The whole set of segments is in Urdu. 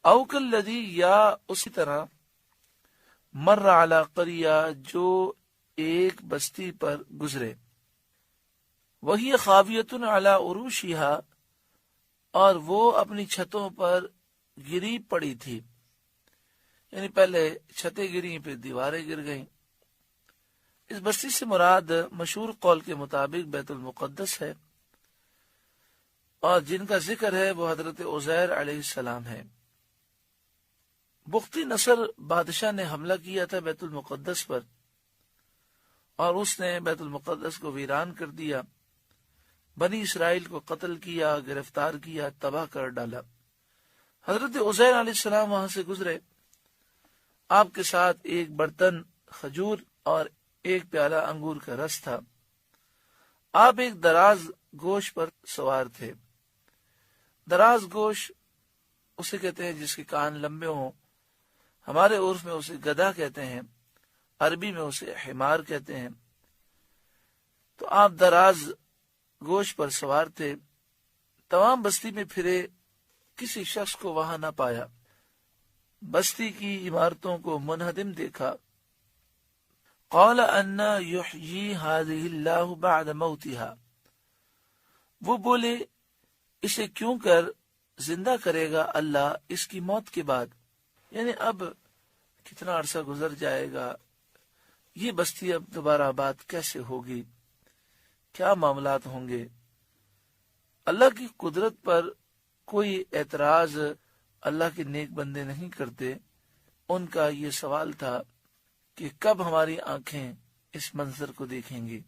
او کالذی یا اسی طرح مر علی قریہ جو ایک بستی پر گزرے وہی خاویۃ علی عروشہا اور وہ اپنی چھتوں پر گری پڑی تھی، یعنی پہلے چھتیں گری پھر دیواریں گر گئیں۔ اس بستی سے مراد مشہور قول کے مطابق بیت المقدس ہے، اور جن کا ذکر ہے وہ حضرت عزیر علیہ السلام ہے۔ بختی نصر بادشاہ نے حملہ کیا تھا بیت المقدس پر، اور اس نے بیت المقدس کو ویران کر دیا، بنی اسرائیل کو قتل کیا، گرفتار کیا، تباہ کر ڈالا۔ حضرت عزیر علیہ السلام وہاں سے گزرے، آپ کے ساتھ ایک برتن کھجور اور ایک پیالہ انگور کا رس تھا۔ آپ ایک دراز گوش پر سوار تھے۔ دراز گوش اسے کہتے ہیں جس کے کان لمبے ہوں، ہمارے عرف میں اسے گدھا کہتے ہیں، عربی میں اسے حمار کہتے ہیں۔ تو آپ دراز گوش پر سوار تھے، تمام بستی میں پھرے، کسی شخص کو وہاں نہ پایا، بستی کی عمارتوں کو منہدم دیکھا۔ قال ان یحیی ہذہ اللہ بعد موتہا، وہ بولے اسے کیوں کر زندہ کرے گا اللہ اس کی موت کے بعد، یعنی اب کتنا عرصہ گزر جائے گا، یہ بستی اب دوبارہ آباد کیسے ہوگی، کیا معاملات ہوں گے۔ اللہ کی قدرت پر کوئی اعتراض اللہ کے نیک بندے نہیں کرتے۔ ان کا یہ سوال تھا کہ کب ہماری آنکھیں اس منظر کو دیکھیں گی،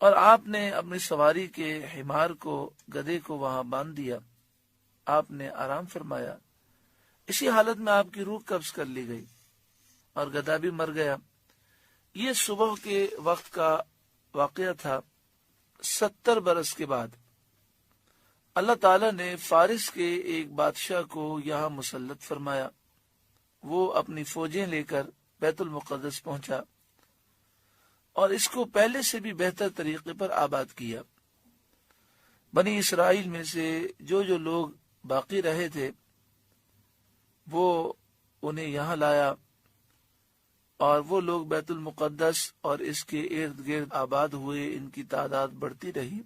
اور آپ نے اپنی سواری کے حمار کو، گدھے کو وہاں باندھ دیا، آپ نے آرام فرمایا۔ اسی حالت میں آپ کی روح قبض کر لی گئی اور گدھا بھی مر گیا۔ یہ صبح کے وقت کا واقعہ تھا۔ 70 برس کے بعد اللہ تعالیٰ نے فارس کے ایک بادشاہ کو یہاں مسلط فرمایا۔ وہ اپنی فوجیں لے کر بیت المقدس پہنچا اور اس کو پہلے سے بھی بہتر طریقے پر آباد کیا۔ بنی اسرائیل میں سے جو لوگ باقی رہے تھے وہ انہیں یہاں لایا، اور وہ لوگ بیت المقدس اور اس کے ارد گرد آباد ہوئے، ان کی تعداد بڑھتی رہی۔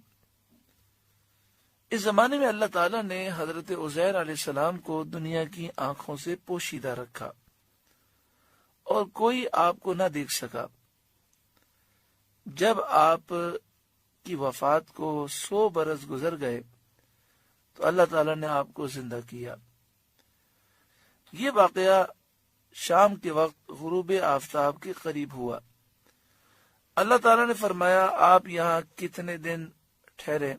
اس زمانے میں اللہ تعالیٰ نے حضرت عزیر علیہ السلام کو دنیا کی آنکھوں سے پوشیدہ رکھا اور کوئی آپ کو نہ دیکھ سکا۔ جب آپ کی وفات کو 100 برس گزر گئے تو اللہ تعالیٰ نے آپ کو زندہ کیا۔ یہ واقعہ شام کے وقت غروب آفتاب کے قریب ہوا۔ اللہ تعالیٰ نے فرمایا آپ یہاں کتنے دن ٹھہرے؟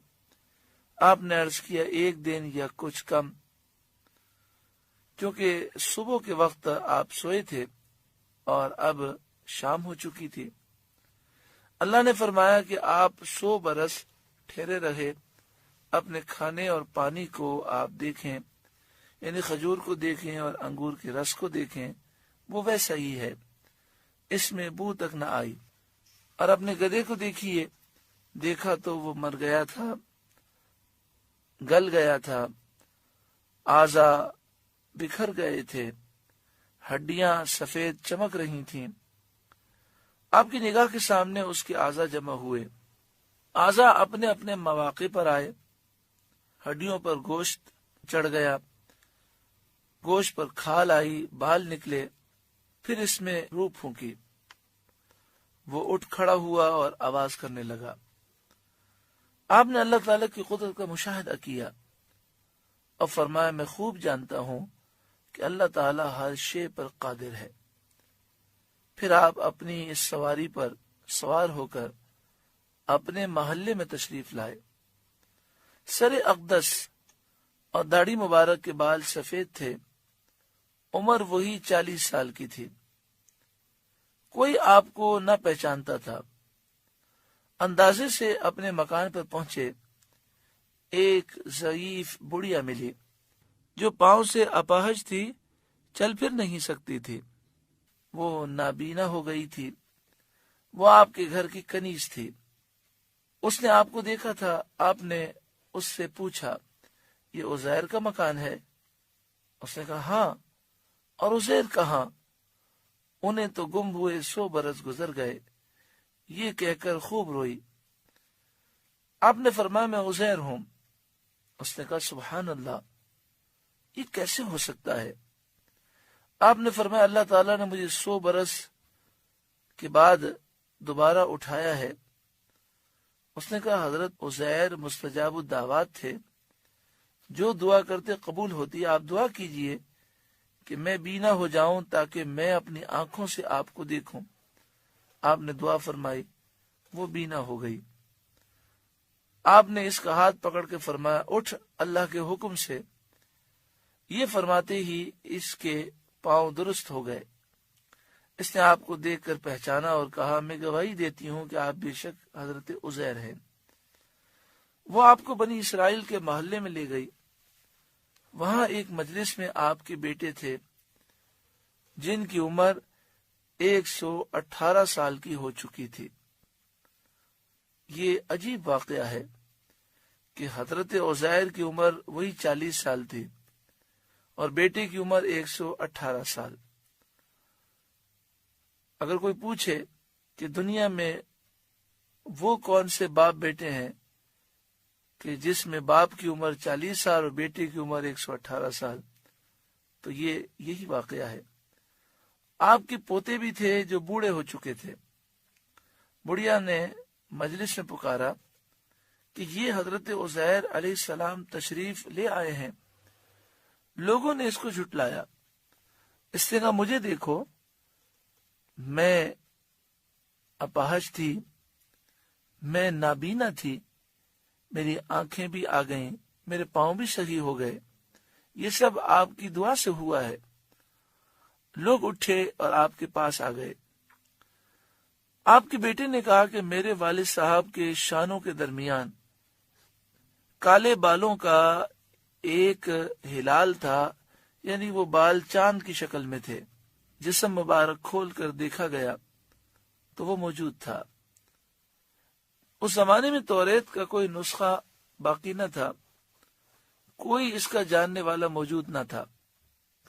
آپ نے عرض کیا 1 دن یا کچھ کم، کیونکہ صبح کے وقت آپ سوئے تھے اور اب شام ہو چکی تھی۔ اللہ نے فرمایا کہ آپ 100 برس ٹھہرے رہے، اپنے کھانے اور پانی کو آپ دیکھیں، یعنی کھجور کو دیکھیں اور انگور کے رس کو دیکھیں، وہ ویسا ہی ہے، اس میں بو تک نہ آئی۔ اور اپنے گدھے کو دیکھیے، دیکھا تو وہ مر گیا تھا، گل گیا تھا، اعضا بکھر گئے تھے، ہڈیاں سفید چمک رہی تھیں۔ آپ کی نگاہ کے سامنے اس کے اعضا جمع ہوئے، اعضا اپنے اپنے مواقع پر آئے، ہڈیوں پر گوشت چڑھ گیا، گوشت پر کھال آئی، بال نکلے، پھر اس میں روح پھونکی، وہ اٹھ کھڑا ہوا اور آواز کرنے لگا۔ آپ نے اللہ تعالیٰ کی قدرت کا مشاہدہ کیا اور فرمایا میں خوب جانتا ہوں کہ اللہ تعالیٰ ہر شے پر قادر ہے۔ پھر آپ اپنی اس سواری پر سوار ہو کر اپنے محلے میں تشریف لائے۔ سر اقدس اور داڑھی مبارک کے بال سفید تھے، عمر وہی 40 سال کی تھی۔ کوئی آپ کو نہ پہچانتا تھا۔ اندازے سے اپنے مکان پر پہنچے، ایک ضعیف بڑھیا ملی جو پاؤں سے اپاہج تھی، چل پھر نہیں سکتی تھی، وہ نابینا ہو گئی تھی، وہ آپ کے گھر کی کنیز تھی۔ اس نے آپ کو دیکھا تھا، آپ نے اس سے پوچھا یہ عزیر کا مکان ہے؟ اس نے کہا ہاں، اور عزیر کہاں؟ انہیں تو گم ہوئے 100 برس گزر گئے، یہ کہہ کر خوب روئی۔ آپ نے فرمایا میں عزیر ہوں۔ اس نے کہا سبحان اللہ، یہ کیسے ہو سکتا ہے؟ آپ نے فرمایا اللہ تعالیٰ نے مجھے 100 برس کے بعد دوبارہ اٹھایا ہے۔ اس نے کہا حضرت عزیر مستجاب الدعوات تھے، جو دعا کرتے قبول ہوتی ہے، آپ دعا کیجئے کہ میں بینا ہو جاؤں تاکہ میں اپنی آنکھوں سے آپ کو دیکھوں۔ آپ نے دعا فرمائی، وہ بینا ہو گئی۔ آپ نے اس کا ہاتھ پکڑ کے فرمایا اٹھ اللہ کے حکم سے۔ یہ فرماتے ہی اس کے پاؤں درست ہو گئے۔ اس نے آپ کو دیکھ کر پہچانا اور کہا میں گواہی دیتی ہوں کہ آپ بے شک حضرت عزیر ہیں۔ وہ آپ کو بنی اسرائیل کے محلے میں لے گئی۔ وہاں ایک مجلس میں آپ کے بیٹے تھے جن کی عمر 118 سال کی ہو چکی تھی۔ یہ عجیب واقعہ ہے کہ حضرت عزیر کی عمر وہی 40 سال تھی اور بیٹے کی عمر 118 سال۔ اگر کوئی پوچھے کہ دنیا میں وہ کون سے باپ بیٹے ہیں کہ جس میں باپ کی عمر 40 سال اور بیٹے کی عمر 118 سال، تو یہی واقعہ ہے۔ آپ کے پوتے بھی تھے جو بوڑھے ہو چکے تھے۔ بڑھیا نے مجلس میں پکارا کہ یہ حضرت عزیر علیہ السلام تشریف لے آئے ہیں۔ لوگوں نے اس کو جھٹلایا۔ اس نے کہا مجھے دیکھو، میں اپاہج تھی، میں نابینا تھی، میری آنکھیں بھی آ گئیں، میرے پاؤں بھی صحیح ہو گئے، یہ سب آپ کی دعا سے ہوا ہے۔ لوگ اٹھے اور آپ کے پاس آ گئے۔ آپ کے بیٹے نے کہا کہ میرے والد صاحب کے شانوں کے درمیان کالے بالوں کا ایک ہلال تھا، یعنی وہ بال چاند کی شکل میں تھے۔ جسم مبارک کھول کر دیکھا گیا تو وہ موجود تھا۔ اس زمانے میں توریت کا کوئی نسخہ باقی نہ تھا، کوئی اس کا جاننے والا موجود نہ تھا۔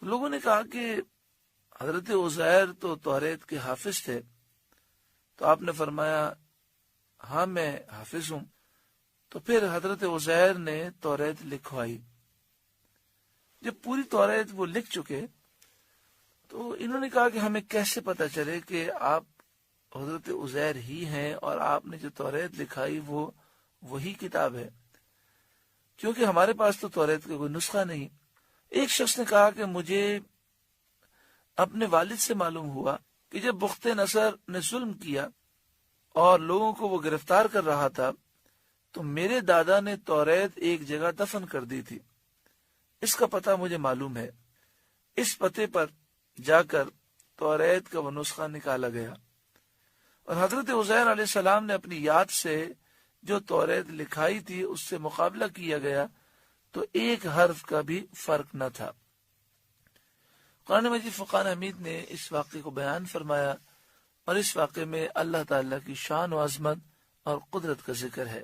لوگوں نے کہا کہ حضرت عزیر تو توریت کے حافظ تھے۔ تو آپ نے فرمایا ہاں میں حافظ ہوں۔ تو پھر حضرت عزیر نے توریت لکھوائی۔ جب پوری توریت وہ لکھ چکے تو انہوں نے کہا کہ ہمیں کیسے پتہ چلے کہ آپ حضرت عزیر ہی ہیں اور آپ نے جو توریت لکھائی وہ وہی کتاب ہے، کیونکہ ہمارے پاس تو توریت کا کوئی نسخہ نہیں۔ ایک شخص نے کہا کہ مجھے اپنے والد سے معلوم ہوا کہ جب بخت نصر نے ظلم کیا اور لوگوں کو وہ گرفتار کر رہا تھا تو میرے دادا نے توریت ایک جگہ دفن کر دی تھی۔ اس کا پتہ مجھے معلوم ہے۔ اس پتے پر جا کر توریت کا وہ نسخہ نکالا گیا اور حضرت عزیر علیہ السلام نے اپنی یاد سے جو توریت لکھائی تھی اس سے مقابلہ کیا گیا تو ایک حرف کا بھی فرق نہ تھا۔ قرآن مجید فرقان حمید نے اس واقعے کو بیان فرمایا اور اس واقعے میں اللہ تعالیٰ کی شان و عظمت اور قدرت کا ذکر ہے۔